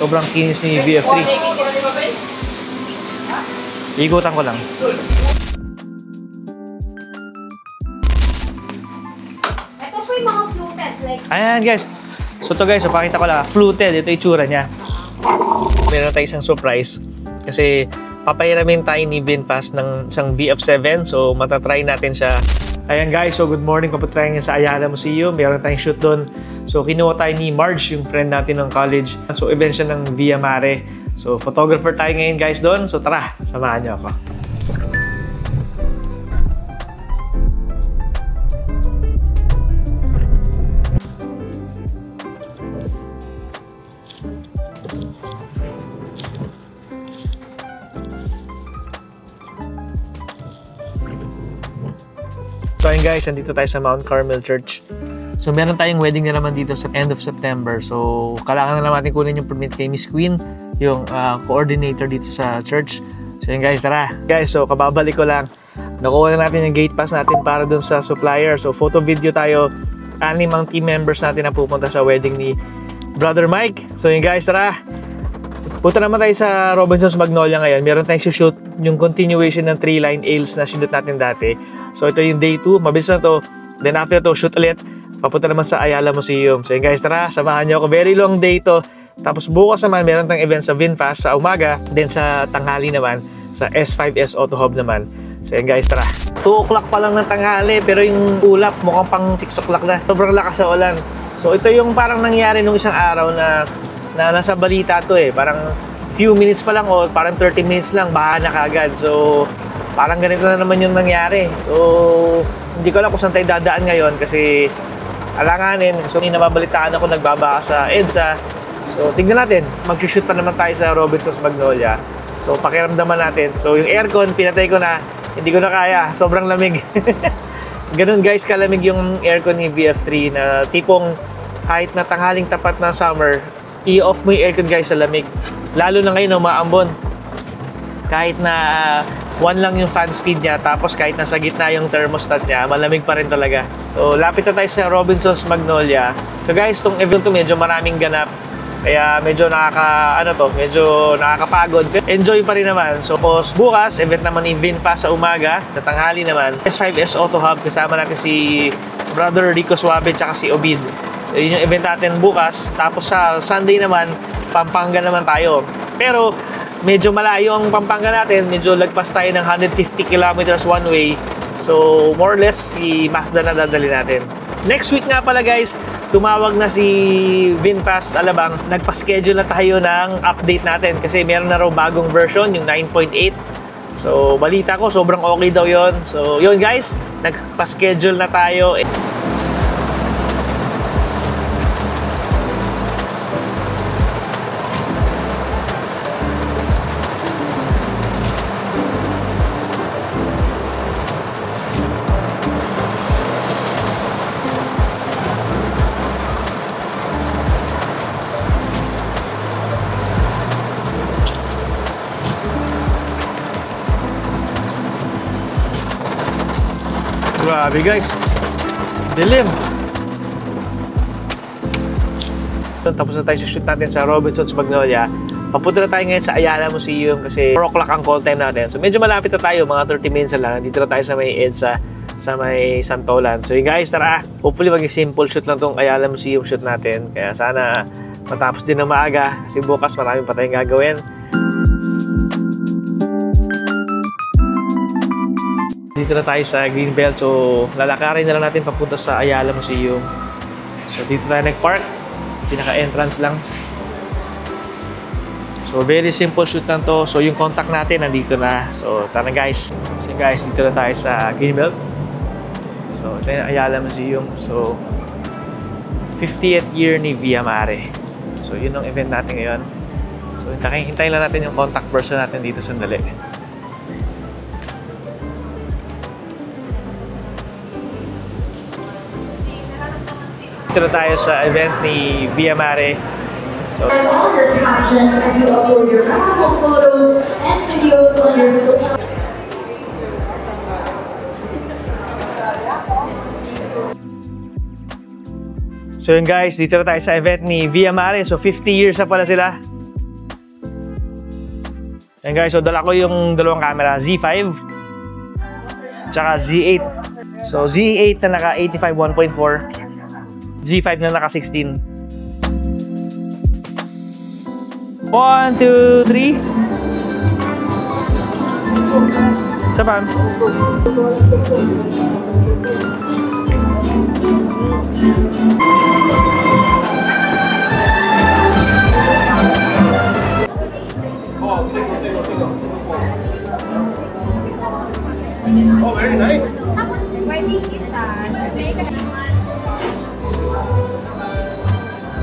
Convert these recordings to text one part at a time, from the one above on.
Sobrang kinis ni VF3. Ikutan ko lang. Ito po yung mga fluted. Ayan guys. So to guys, pakita ko lang. Fluted. Ito yung tsura niya. Meron tayo isang surprise. Kasi papahiramin tayo ni VinFast ng isang VF7. So matatry natin siya. Ayan guys, so good morning. Papatry nga sa Ayala Museum. Meron tayong shoot doon. So kinuha tayo ni Marge, yung friend natin ng college. So event siya ng Via Mare. So photographer tayo ngayon guys doon. So tara, samahan niyo ako. So ayun guys, nandito tayo sa Mount Carmel Church. So meron tayong wedding na naman dito sa end of September. So kailangan na naman natin kunin yung permit kay Miss Queen, yung coordinator dito sa church. So yun guys, tara. Guys, so kababalik ko lang. Nakuha na natin yung gate pass natin para dun sa supplier. So photo video tayo. 6 ang team members natin na pupunta sa wedding ni Brother Mike. So yun guys, tara. Punta naman tayo sa Robinson's Magnolia ngayon. Meron tayong shoot yung continuation ng 3-line ales na shoot natin dati. So ito yung day 2. Mabilis na to. Then after to, shoot ulit. Papunta naman sa Ayala Museum. So yun guys, tara. Samahan nyo ako. Very long day to. Tapos bukas naman, meron tayong event sa VinFast sa umaga. Then sa tanghali naman, sa S5S Auto Hub naman. So yun guys, tara. 2 o'clock pa lang ng tanghali. Pero yung ulap, mukhang pang 6 o'clock na. Sobrang lakas sa ulan. So ito yung parang nangyari nung isang araw na nasa balita to eh. Parang few minutes pa lang o parang 30 minutes lang, baha na kagad. So, parang ganito na naman yung nangyari. So, hindi ko alam kung saan tayo dadaan ngayon kasi alanganin. So, nababalitaan ako nagbabaka sa EDSA. So, tignan natin. Mag-shoot pa naman tayo sa Robinson's Magnolia. So, pakiramdaman natin. So, yung aircon, pinatay ko na. Hindi ko na kaya. Sobrang lamig. Ganun guys, kalamig yung aircon ni VF3 na tipong kahit na tanghaling tapat na summer, i-off mo yung aircon guys sa lamig. Lalo na ngayon, umaambon. Kahit na 1 lang yung fan speed niya, tapos kahit nasa gitna yung thermostat niya, malamig pa rin talaga. So, lapit na tayo sa Robinson's Magnolia. So guys, itong event to medyo maraming ganap. Kaya medyo medyo nakakapagod. Enjoy pa rin naman. So, bukas, event naman ni VinFast sa umaga. Sa tanghali naman, S5S Auto Hub. Kasama natin si Brother Rico Suave tsaka si Obid. So, yun yung event natin bukas. Tapos sa Sunday naman, Pampanga naman tayo. Pero medyo malayo ang Pampanga natin. Medyo lagpas tayo ng 150 kilometers one way. So more or less si Mazda na dadali natin. Next week nga pala guys, tumawag na si VinFast Alabang. Nagpa-schedule na tayo ng update natin. Kasi meron na raw bagong version, yung 9.8. So balita ko, sobrang okay daw yon. So yun guys, nagpa-schedule na tayo. Grabe guys, dilim. Tapos na tayo sa shoot natin sa Robinson's Magnolia. Papunta na tayo ngayon sa Ayala Museum kasi 4 o'clock ang call time natin. So medyo malapit na tayo, mga 30 minutes na lang. Dito na tayo sa may EDSA, sa may Santolan. So guys, tara. Hopefully maging simple shoot lang tong Ayala Museum shoot natin. Kaya sana matapos din ng maaga kasi bukas maraming pa tayong gagawin. Dito na tayo sa Greenbelt. So lalakarin na lang natin papunta sa Ayala Museum. So dito tayo nag-park. Pinaka-entrance lang. So very simple shoot lang to. So yung contact natin nandito na. So tara guys. So guys, dito na tayo sa Greenbelt. So ito yung Ayala Museum. So 50th year ni Via Mare. So yun ang event natin ngayon. So hintayin lang natin yung contact person natin dito sandali. Dito na tayo sa event ni Via Mare. So, all your captions as you upload your memorable photos and videos on your social. So yun guys, dito na tayo sa event ni Via Mare. So 50 years na pala sila. Ayan guys, so dala ko yung dalawang camera, Z5 tsaka Z8. So Z8 na naka 85 1.4, Z5 na naka 16. 1, 2, 3. Isa pa. Oh, very nice. Wedding isa.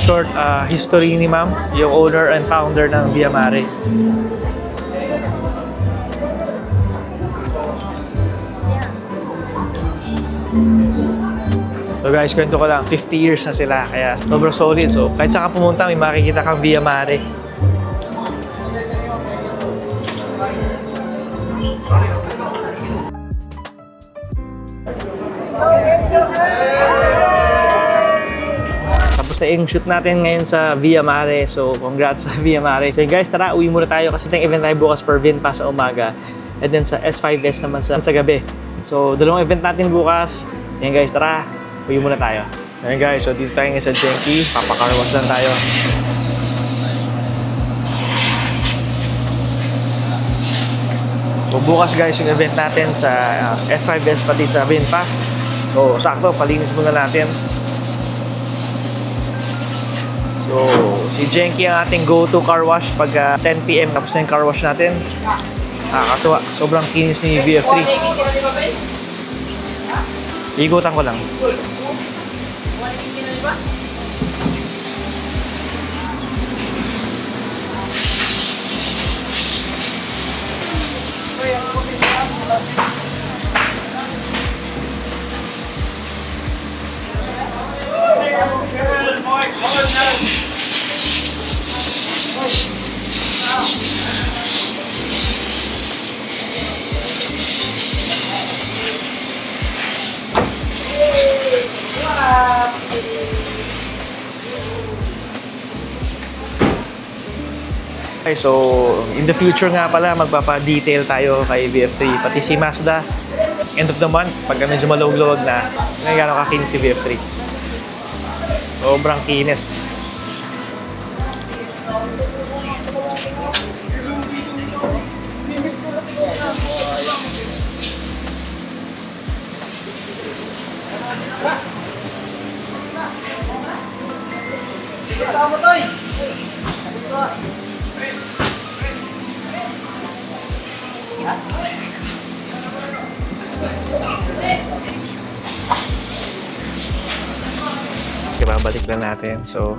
Short history ni ma'am, yung owner and founder ng Via Mare. So guys, kwento ko lang, 50 years na sila, kaya sobrang solid. So kahit saan ka pumunta, may makikita kang Via Mare. Tapos na yung shoot natin ngayon sa Via Mare. So congrats sa Via Mare. So guys, tara, uwi muna tayo kasi tayong event tayo bukas for VinFast sa umaga. And then sa S5S naman sa gabi. So dalawang event natin bukas. Yan guys, tara, uwi muna tayo. Ayan guys, so dito tayo ngayon sa Genki. Papakarwas lang tayo. So bukas guys yung event natin sa S5S pati sa VinFast. So sakto, palinis muna natin. So si Genki ang ating go-to car wash pag 10 PM tapos na yung car wash natin. Nakakatuwa, sobrang kinis ni VF3. Igutan ko lang. Okay, so in the future nga pala magpapa-detail tayo kay VF3 pati si Mazda. End of the month, pag medyo malawag-lawag na, gano'ng kakinis si VF3. Sobrang kinis. Babalik lang natin. So,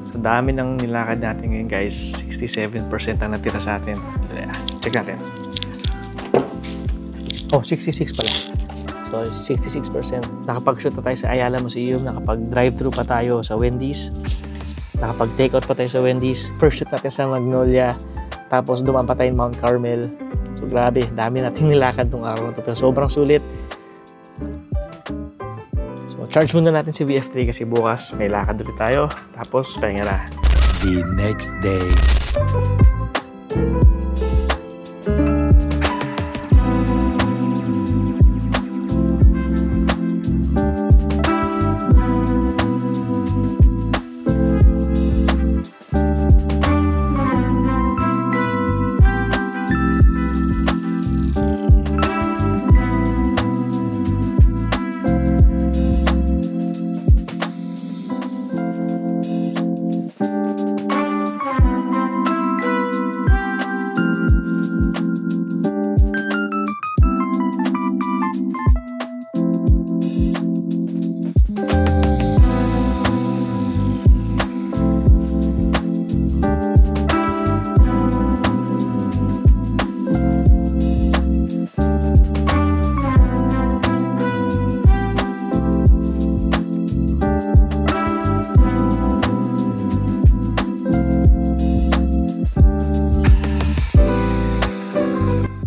sa dami ng nilakad natin ngayon guys, 67% ang natira sa atin. Check natin. Oh, 66 pala. So, 66%. Nakapag-shoot pa tayo sa Ayala Museum, nakapag-drive-thru pa tayo sa Wendy's, nakapag-take-out pa tayo sa Wendy's, first shoot natin sa Magnolia, tapos dumaan pa tayo Mount Carmel. So, grabe, dami natin nilakad tong araw na ito. Sobrang sulit. Charge muna natin si VF3 kasi bukas may lakad ulit tayo. Tapos, pahinga na. The next day.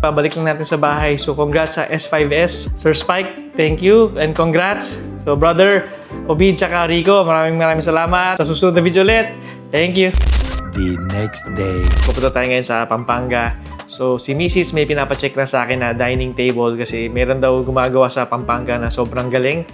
Pabalik lang natin sa bahay. So, congrats sa S5S. Sir Spike, thank you and congrats. So, brother, Obid, tsaka Rico, maraming salamat. Sa susunod na video ulit. Thank you. The next day. Pupunta tayo ngayon sa Pampanga. So, si Mrs. may pinapacheck na sa akin na dining table kasi meron daw gumagawa sa Pampanga na sobrang galing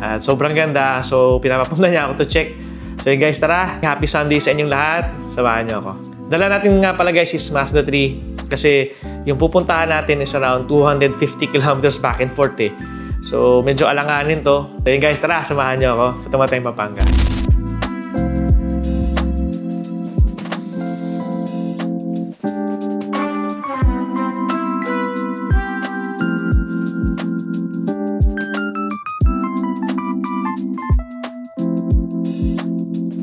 at sobrang ganda. So, pinapapunta niya ako to check. So, yun guys, tara. Happy Sunday sa inyong lahat. Samahan niyo ako. Dala natin nga pala guys is Mazda 3 kasi yung pupuntahan natin is around 250 kilometers back and forth eh. So, medyo alanganin to. So, yun guys, tara. Samahan niyo ako. Punta tayong Pampanga.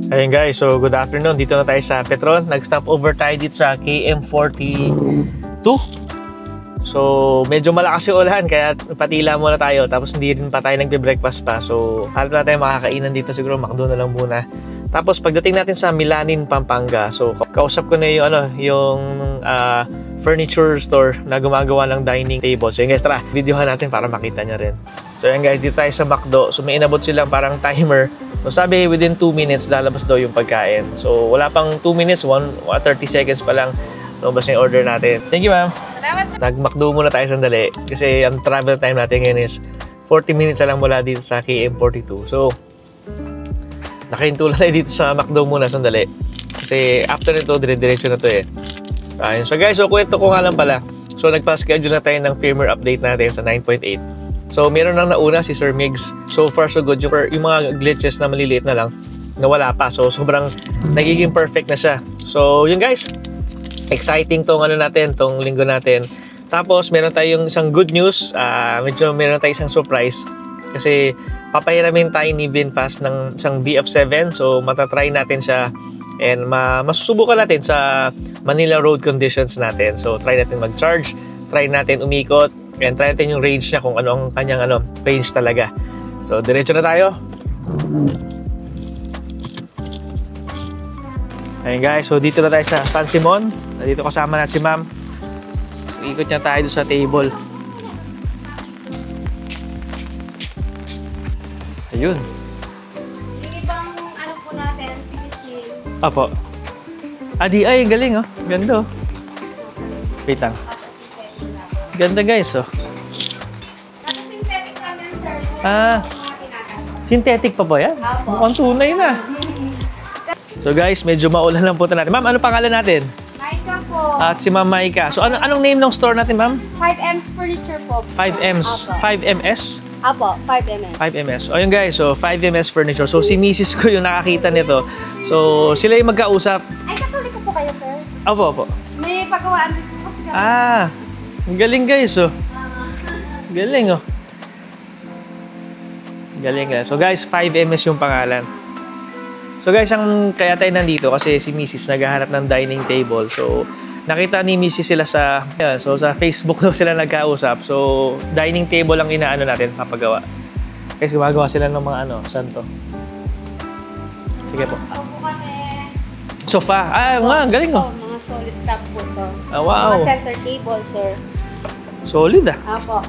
Ayun guys, so good afternoon. Dito na tayo sa Petron. Nag-stop over tayo dito sa KM42. So, medyo malakas yung ulan kaya patila muna tayo. Tapos hindi rin pa tayo nagbe-breakfast pa. So, hanap na tayo makakainan dito siguro. McDo na lang muna. Tapos pagdating natin sa Milanin, Pampanga. So, kausap ko na yung furniture store na gumagawa ng dining table. So, yun guys, tara. Videohan natin para makita nyo rin. So, yun guys, dito tayo sa McDo. So, may inabot silang parang timer. So, sabi, within 2 minutes, lalabas daw yung pagkain. So, wala pang 2 minutes, 30 seconds pa lang, lumabas yung order natin. Thank you, ma'am. Salamat sir. Nag-McDo muna tayo sandali. Kasi ang travel time natin ngayon is 40 minutes na lang mula dito sa KM42. So, nakahinto lang tayo dito sa McDo muna sandali. Kasi after nito, dire-diretso na to eh. Ayun. So, guys, so kwento ko nga lang pala. So, nagpa-schedule na tayo ng firmware update natin sa 9.8. So, meron nang nauna si Sir Migs. So far, so good. Yung mga glitches na maliliit na lang, nawala pa. So, sobrang nagiging perfect na siya. So, yun guys. Exciting tong natin, tong linggo natin. Tapos, meron tayong isang good news. Medyo meron tayong isang surprise. Kasi, papahiramin tayo ni VinFast ng isang BF7. So, matatry natin siya. And masusubukan natin sa Manila road conditions natin. So, try natin mag-charge. Try natin umikot. And try natin yung range niya kung ano ang kanyang range talaga. So, diretso na tayo. Ayun guys, so dito na tayo sa San Simon. Dito kasama na si ma'am. So, ikot niya tayo sa table. Ayun. Yung ibang po natin, finishing. Apo. Ay, galing oh. Ganda oh. Wait lang. Ganda guys, oh. Naka-synthetic namin, sir. Synthetic pa ba yan? Apo. Mukhang tunay na. So guys, medyo maulan lang punta natin. Ma'am, ano pangalan natin? Maika po. At si Ma'am Maika. So anong name ng store natin, ma'am? 5M's Furniture po. 5M's. Apo. 5MS? Apo, 5M's. 5MS. O yun guys, so 5MS Furniture. So si Mrs. ko yung nakakita nito. So sila yung magkausap. Ay, katoliko po kayo, sir. Opo. May pagkawaan din po kasi kami. Ang galing guys, oh. Galing, oh. Galing guys. So guys, 5MS yung pangalan. So guys, ang kaya tayo nandito kasi si Mrs. naghahanap ng dining table. So nakita ni Mrs. sila sa Facebook daw sila nagkausap. So dining table ang inaano natin papagawa. Guys, gumagawa sila ng mga saan to? Sige po. Opo kami. Sofa. Nga, galing, oh. Mga solid top po to. Wow. Mga center table, sir. Solid, ah. Apo.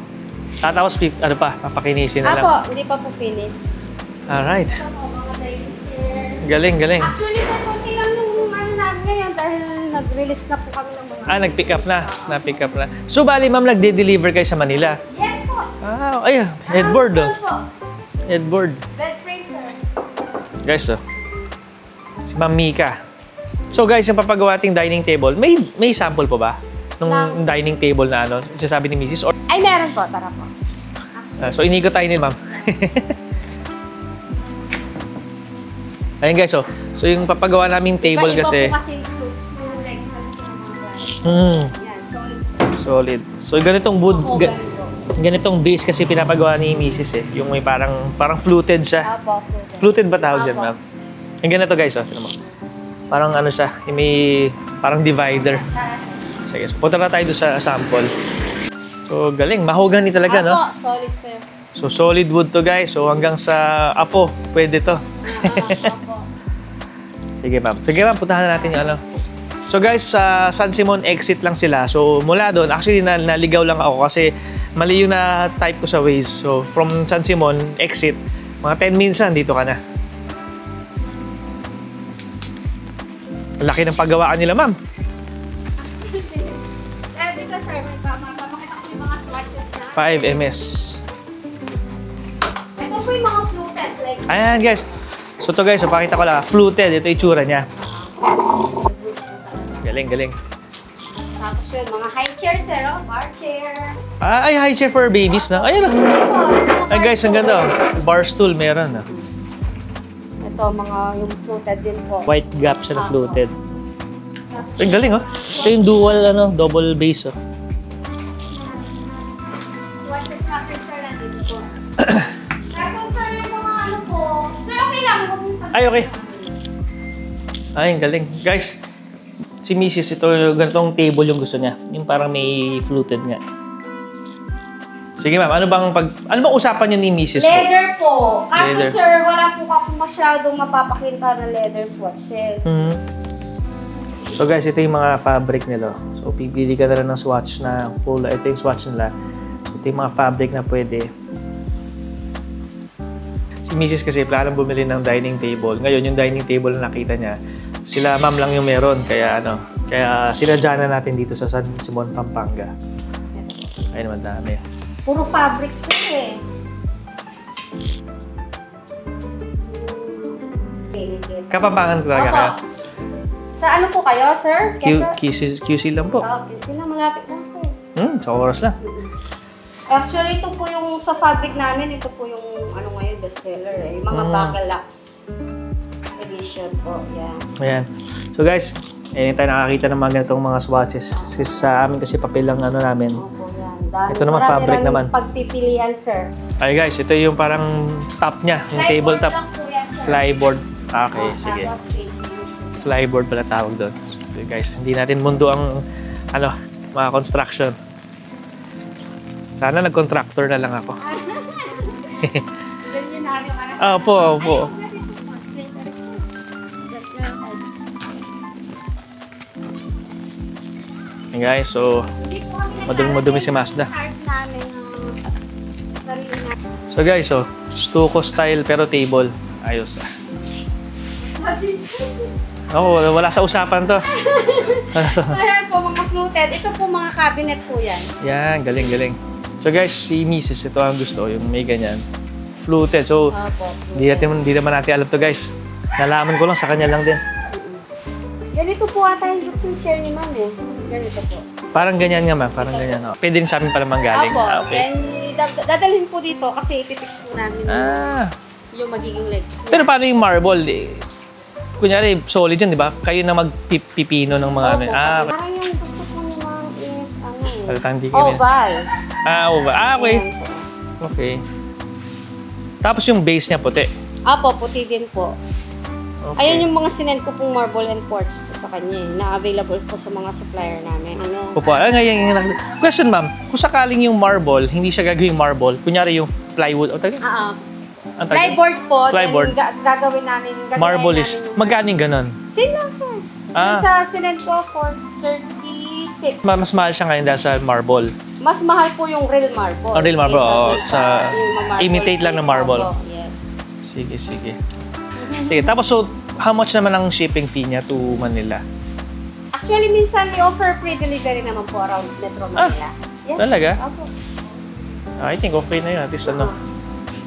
Tapos, papakinisin na lang. Apo, hindi pa po finish. Alright. Ito po, mga dining chair. Galing. Actually, sir, konti lang yung namin ngayon dahil nag-release na po kami ng mga... Nag-pick up na. Na-pick up na. So, bali, ma'am, nagde-deliver kayo sa Manila? Yes po. Headboard, oh. Sir po. Headboard. Bed frame, sir. Guys, oh. Si Ma'am Mika. So, guys, yung papagawa ating dining table, may sample po ba? Nung dining table na sinasabi ni Mrs. Or... Ay, meron po. Tara po. so, inigot tayo ni ma'am. Ayun guys, oh. So, yung papagawa naming table kasi... Iba po kasi yung legs na gusto ng mga guys. Yan, Solid. So, ganitong wood... Oo, ganito. Ganitong base kasi pinapagawa ni Mrs. eh. Yung may parang fluted siya. Apo, Fluted ba tawag dyan, Apo. ma'am? Yung ganito guys, oh. Tignan mo. Parang siya. May parang divider. Sige, so punta na tayo doon sa sample. So, galing. Mahogany talaga, no? Apo, solid, sir. So, solid wood to, guys. So, hanggang sa apo, pwede to. Apo. Sige, ma'am. Sige, ma'am. Puntahan na natin yung So, guys, sa San Simon, exit lang sila. So, mula doon, actually, naligaw lang ako kasi mali yung na-type ko sa Waze. So, from San Simon, exit. Mga 10 minutes na, dito ka na. Laki ng paggawaan nila, ma'am. Dito, sir, may papakita ko yung mga swatches na. 5 ms. Ito po yung mga fluted. Like, Ayan, guys. So, ito guys, pakita ko lang. Fluted. Ito yung itsura niya. Galing, galing. tapos yun, mga high chairs, sir, oh, bar chair. Ay, high chair for babies na. Ayan. Ay, guys, ang ganda. Bar stool, meron. Ito, mga yung fluted din po. White gap siya na fluted. Ay, galing, oh. Ito yung dual, double base, oh. Swatches natin, sir, nandito po. Kaso, sir, yung mga ano po. Sir, okay lang. Ay, okay. Ay, ang galing. Guys, si Mrs. ito, ganitong table yung gusto niya. Yung parang may fluted nga. Sige, ma'am. Ano bang usapan niyo ni Mrs. po? Leather po. Kaso, Leather. sir, wala po ako masyadong mapapakita na leather swatches. So guys, ito yung mga fabric nila. So pipili ka na lang ng swatch na kulay. Ito yung swatch nila. So ito yung mga fabric na pwede. Si Mrs. kasi planong bumili ng dining table. Ngayon, yung dining table na nakita niya, sila ma'am lang yung meron. Kaya sinadya na natin dito sa San Simon, Pampanga. Ayun naman, dami. Puro fabric, sir, eh. Kapampangan ko talaga kaya. Sa ano po kayo, sir? QC lang po. QC lang, malapit lang, sir. Sa oras lang. Actually, ito po yung sa fabric namin, ito po yung ano ngayon, bestseller eh. Yung mga Bacalax edition po, yan. Ayan. So guys, tayo nakakita ng mga ganitong mga swatches. Kasi sa amin kasi papel lang namin. Opo, yan. Dami. Ito naman, Marami fabric lang naman. Pagpipilian, sir. Ay guys, ito yung parang top niya, yung tabletop. lang po yan, sir. Flyboard. Okay, sige. Tapos fake finish. Flyboard pala tawag doon. So guys, hindi natin mundo ang mga construction. Sana nag-contractor na lang ako. Milyonaryo ka na. Opo. Hey guys, so madumi si Mazda. So guys, stucco style pero table. Ayos. Wala sa usapan to. Ayan po, mga fluted. Ito po mga cabinet po yan. Yan, galing. So guys, si Mrs. ito ang gusto, yung may ganyan. Fluted. So, hindi naman natin alam to guys. Nalaman ko lang sa kanya lang din. Ganito po ata yung gusto yung chair ni ma'am eh. Ganito po. Parang ganyan nga ma'am, parang ganyan. Oh. Pwede rin sa amin pala manggaling. Opo. Okay. Then, dadalhin po dito kasi ipipix po namin yung magiging legs niya. Pero paano yung marble? Kunyari, solid yun, di ba? Kayo na magpipino ng mga Opo. Okay. Parang yung gusto po ni ma'am is Hindi kami. oval. Oval. Okay. Ayan po. Okay. Tapos yung base niya puti. Opo, puti din po. Okay. Ayun yung mga sinend ko pong marble and quartz po sa kanya eh, na available po sa mga supplier namin. Opo. Question ma'am, kung sakaling yung marble, hindi siya gagawing marble, kunyari yung plywood, o taga? Ang tawag? Flyboard po, Flyboard. then gagawin namin. Marble is, magkano yung ganon? Same lang, sir. Yung sa sinend ko for 36. Mas mahal siya ngayon dahil sa marble. Mas mahal po yung real marble. Oh, real marble, Kaysa sa yung marble. imitate lang ng marble. Opo, yes. Sige. Sige, tapos so, how much naman ang shipping fee niya to Manila? Actually, minsan may offer free delivery naman po around Metro Manila. Yes. Talaga? Opo. I think okay na yun. At least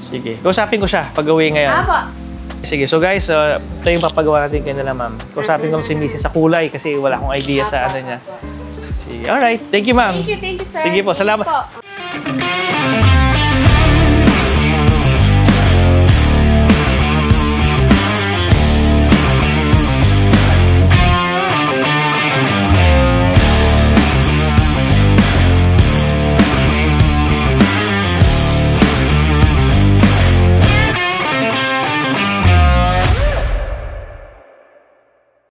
Sige. Kausapin ko siya pag-uwi ngayon. Opo. Sige, so guys, ito yung papagawa natin kayo nila, ma'am. Kausapin ko si Mrs. sa kulay kasi wala akong idea sa ano niya. Sige, alright. Thank you, ma'am. Thank you, sir. Sige po, salamat. Thank you po.